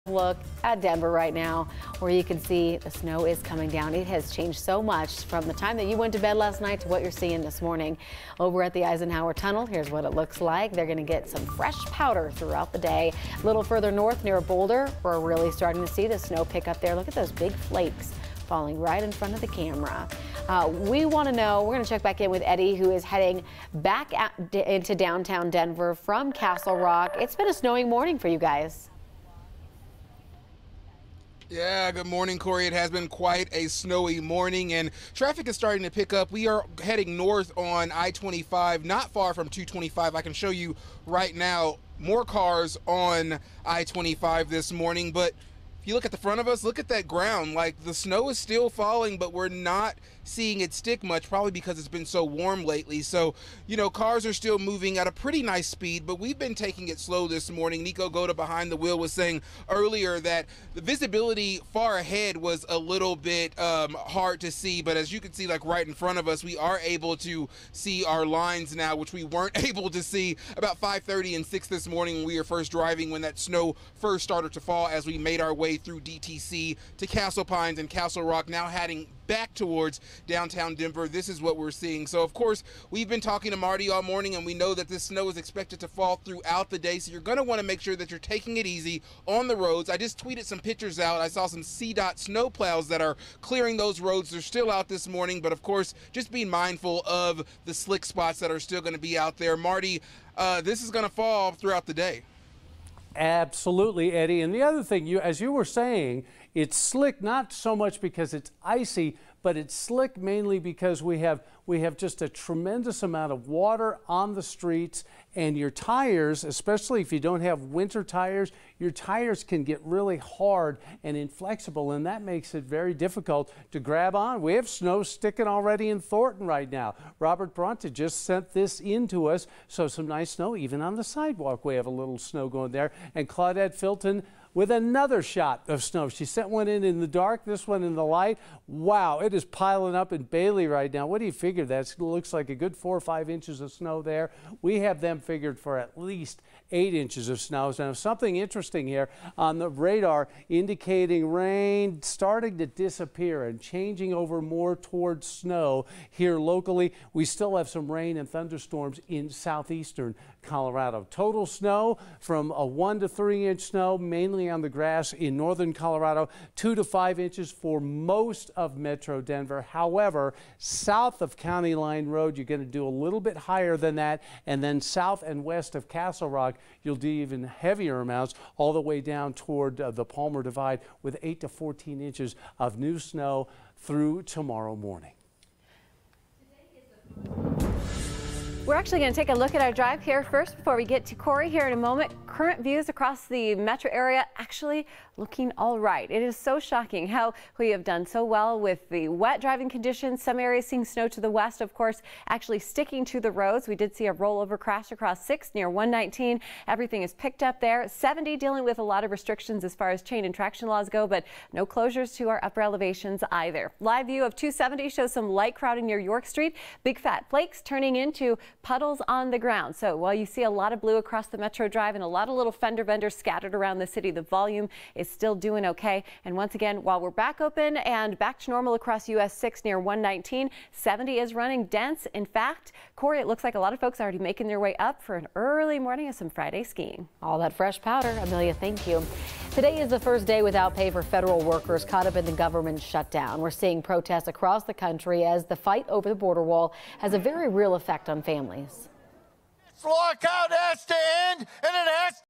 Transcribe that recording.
Look at Denver right now, where you can see the snow is coming down. It has changed so much from the time that you went to bed last night to what you're seeing this morning. Over at the Eisenhower Tunnel, here's what it looks like. They're going to get some fresh powder throughout the day. A little further north near Boulder, we're really starting to see the snow pick up there. Look at those big flakes falling right in front of the camera. We want to know, we're going to check back in with Eddie, who is heading back into downtown Denver from Castle Rock. It's been a snowing morning for you guys. Yeah, good morning, Corey. It has been quite a snowy morning, and traffic is starting to pick up. We are heading north on I-25, not far from 225. I can show you right now more cars on I-25 this morning, but if you look at the front of us, look at that ground. Like, the snow is still falling, but we're not seeing it stick much, probably because it's been so warm lately. So, you know, cars are still moving at a pretty nice speed, but we've been taking it slow this morning. Nico Goda behind the wheel was saying earlier that the visibility far ahead was a little bit hard to see, but as you can see, like right in front of us, we are able to see our lines now, which we weren't able to see about 5:30 and 6 this morning when we were first driving, when that snow first started to fall, as we made our way through DTC to Castle Pines and Castle Rock, now heading back towards downtown Denver. This is what we're seeing. So of course, we've been talking to Marty all morning, and we know that this snow is expected to fall throughout the day, so you're going to want to make sure that you're taking it easy on the roads. I just tweeted some pictures out. I saw some CDOT snow plows that are clearing those roads. They're still out this morning, but of course, just be mindful of the slick spots that are still going to be out there. Marty, this is going to fall throughout the day. Absolutely, Eddie. And the other thing, as you were saying, it's slick not so much because it's icy, but it's slick mainly because we have just a tremendous amount of water on the streets, and your tires, especially if you don't have winter tires, your tires can get really hard and inflexible, and that makes it very difficult to grab on. We have snow sticking already in Thornton right now. Robert Bronte just sent this in to us, so some nice snow even on the sidewalk. We have a little snow going there. And Claudette Filton with another shot of snow. She sent one in the dark, this one in the light. Wow, it is piling up in Bailey right now. What do you figure? That looks like a good 4 or 5 inches of snow there. We have them figured for at least 8 inches of snow. Now, something interesting here on the radar indicating rain starting to disappear and changing over more towards snow here locally. We still have some rain and thunderstorms in southeastern Colorado. Total snow from a 1 to 3 inch snow, mainly on the grass in northern Colorado, 2 to 5 inches for most of metro Denver. However, south of County Line Road, you're going to do a little bit higher than that, and then south and west of Castle Rock, you'll do even heavier amounts all the way down toward the Palmer Divide, with 8 to 14 inches of new snow through tomorrow morning. We're actually going to take a look at our drive here first before we get to Corey here in a moment. Current views across the metro area actually looking all right. It is so shocking how we have done so well with the wet driving conditions. Some areas seeing snow to the west, of course, actually sticking to the roads. We did see a rollover crash across 6 near 119. Everything is picked up there. 70 dealing with a lot of restrictions as far as chain and traction laws go, but no closures to our upper elevations either. Live view of 270 shows some light crowding near York Street. Big fat flakes turning into puddles on the ground. So while you see a lot of blue across the Metro Drive and a lot of little fender benders scattered around the city, the volume is still doing okay. And once again, while we're back open and back to normal across US 6 near 119, 70 is running dense. In fact, Corey, it looks like a lot of folks are already making their way up for an early morning of some Friday skiing. All that fresh powder. Amelia, thank you. Today is the first day without pay for federal workers caught up in the government shutdown. We're seeing protests across the country as the fight over the border wall has a very real effect on families. This lockout has to end, and it has